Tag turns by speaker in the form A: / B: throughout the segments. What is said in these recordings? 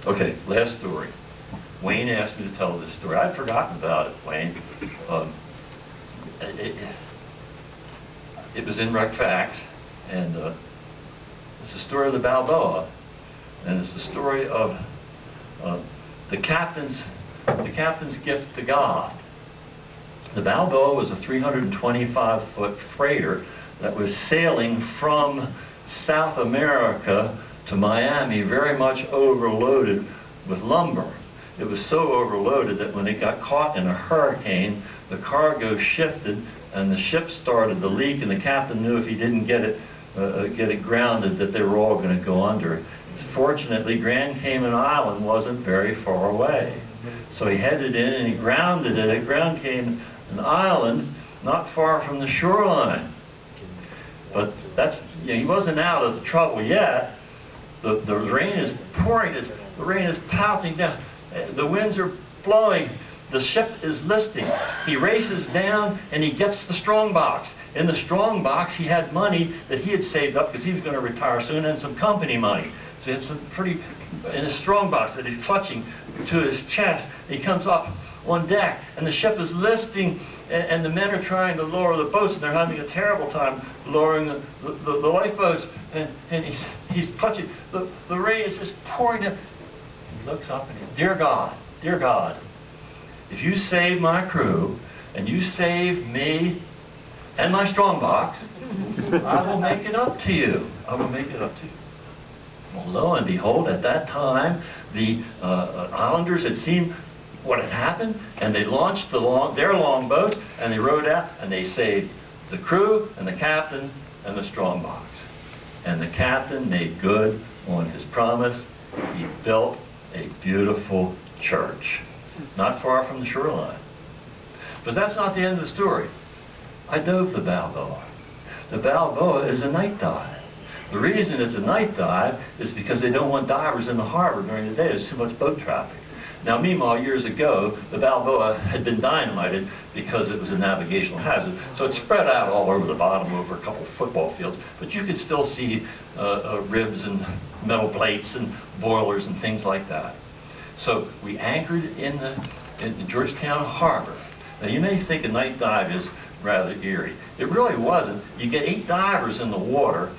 A: Okay, last story. Wayne asked me to tell this story. I'd forgotten about it, Wayne. It was in Rec Facts, and it's the story of the Balboa, and it's the story of the captain's gift to God. The Balboa was a 325-foot freighter that was sailing from South America to Miami, very much overloaded with lumber. It was so overloaded that when it got caught in a hurricane, the cargo shifted and the ship started to leak, and the captain knew if he didn't get it grounded that they were all going to go under. Fortunately, Grand Cayman Island wasn't very far away. So he headed in and he grounded it at Grand Cayman Island, not far from the shoreline. But that's, he wasn't out of the trouble yet. The rain is pouring, the rain is pelting down, the winds are blowing, the ship is listing. He races down and he gets the strong box. In the strong box he had money that he had saved up because he was going to retire soon, and some company money. So he had some pretty, in a strong box that he's clutching to his chest. He comes up on deck and the ship is listing, and the men are trying to lower the boats, and they're having a terrible time lowering the lifeboats, and he's clutching. The rain is just pouring down. He looks up and he's, dear God, if you save my crew and you save me and my strong box, I will make it up to you. I will make it up to you. Well, lo and behold, at that time, the islanders had seen what had happened, and they launched their longboats, and they rowed out, and they saved the crew and the captain and the strong box. And the captain made good on his promise. He built a beautiful church, not far from the shoreline. But that's not the end of the story. I dove the Balboa. The Balboa is a night dive. The reason it's a night dive is because they don't want divers in the harbor during the day. There's too much boat traffic. Now, meanwhile, years ago, the Balboa had been dynamited because it was a navigational hazard. So it spread out all over the bottom over a couple of football fields. But you could still see ribs and metal plates and boilers and things like that. So we anchored in the Georgetown Harbor. Now, you may think a night dive is rather eerie. It really wasn't. You get 8 divers in the water.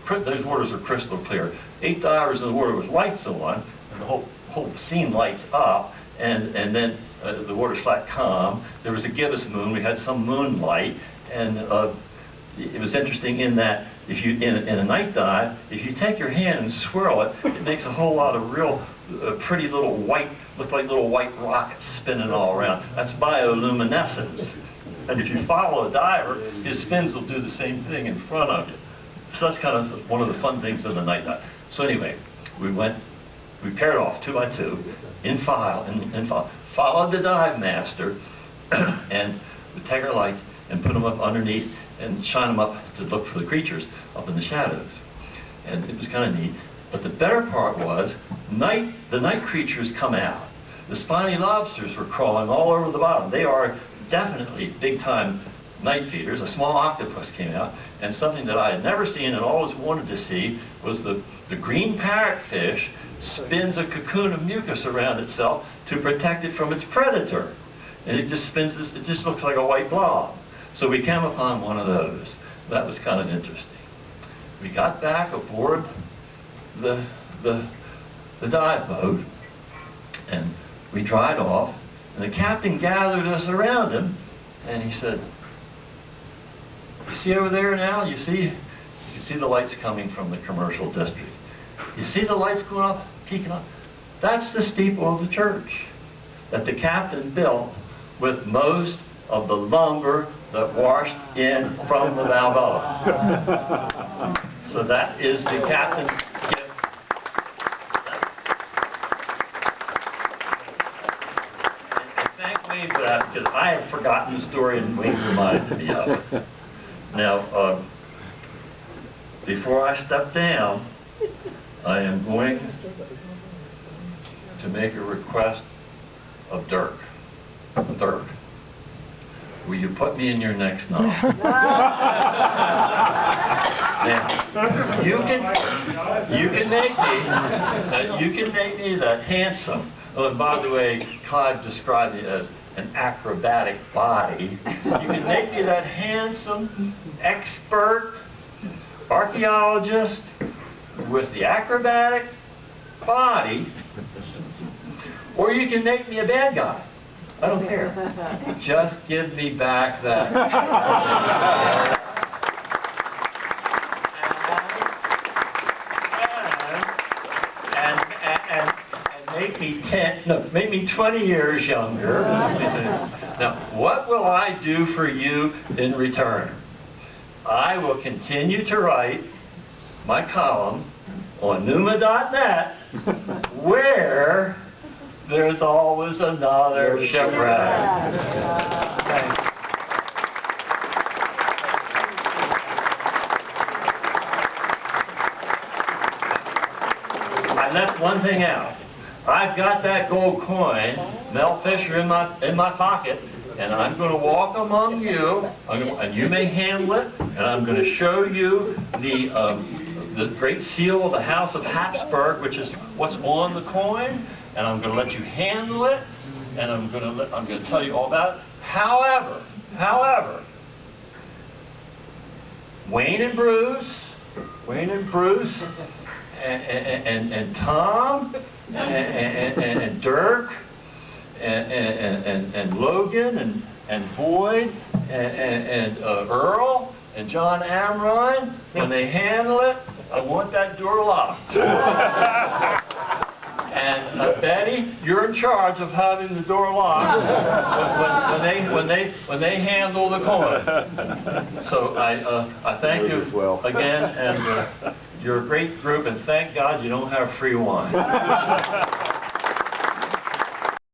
A: Those waters are crystal clear. 8 divers in the water with lights on, and the whole scene lights up, and then the water's flat calm. There was a gibbous moon. We had some moonlight, and it was interesting in that if you in a night dive, if you take your hand and swirl it, it makes a whole lot of real pretty little white, look like little white rockets spinning all around. That's bioluminescence. And if you follow a diver, his spins will do the same thing in front of you. So that's kind of one of the fun things of the night dive. So anyway, we paired off 2 by 2 in file, followed the dive master, and we take our lights and put them up underneath and shine them up to look for the creatures up in the shadows. And it was kind of neat. But the better part was, the night creatures come out. The spiny lobsters were crawling all over the bottom. They are definitely big-time night feeders. A small octopus came out, and something that I had never seen and always wanted to see was the green parrotfish spins a cocoon of mucus around itself to protect it from its predator. And it just spins this, it just looks like a white blob. So we came upon one of those. That was kind of interesting. We got back aboard the dive boat, and we dried off, and the captain gathered us around him, and he said, you see over there now, you can see the lights coming from the commercial district. You see the lights going up, peeking up? That's the steeple of the church that the captain built with most of the lumber that washed in from the Balboa. So that is the captain's gift. And thank Wayne for that, because I had forgotten the story and Wayne reminded me of it. Now, before I step down, I am going to make a request of Dirk. will you put me in your next novel? Now, you can make me that handsome. Oh, and by the way, Clive described me as an acrobatic body. You can make me that handsome, expert archaeologist with the acrobatic body, or you can make me a bad guy. I don't care. Just give me back that. and make me 20 years younger. Now, what will I do for you in return? I will continue to write my column on Numa.net, where there's always another shipwreck. Thanks. I left one thing out. I've got that gold coin, Mel Fisher, in my pocket, and I'm going to walk among you, and you may handle it, and I'm going to show you the Great Seal of the House of Habsburg, which is what's on the coin, and I'm going to let you handle it, and I'm going to tell you all about it. However, Wayne and Bruce, and Tom, and Dirk, and Logan, and Boyd, and Earl, and John Amrine, when they handle it, I want that door locked. And Betty, you're in charge of having the door locked when they handle the coin. So I thank you again, and you're a great group, and thank God you don't have free wine.